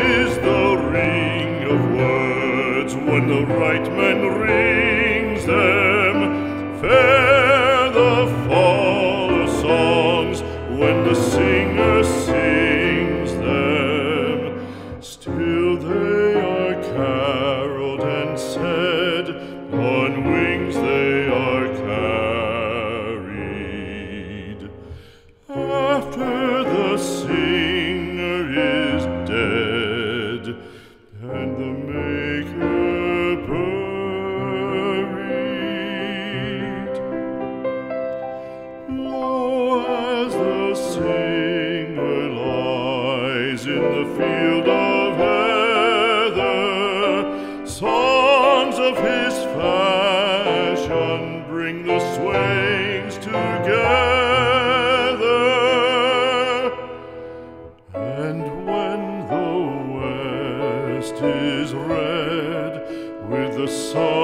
is the ring of words when the right man rings them. Fair the fall of songs when the singer sings them. Still they are caroled and said, on wings they are carried. After the singer is dead and the maker buried, lo, as the singer lies in the field of heather, songs of his fashion bring the swains together. And when the west is red with the sun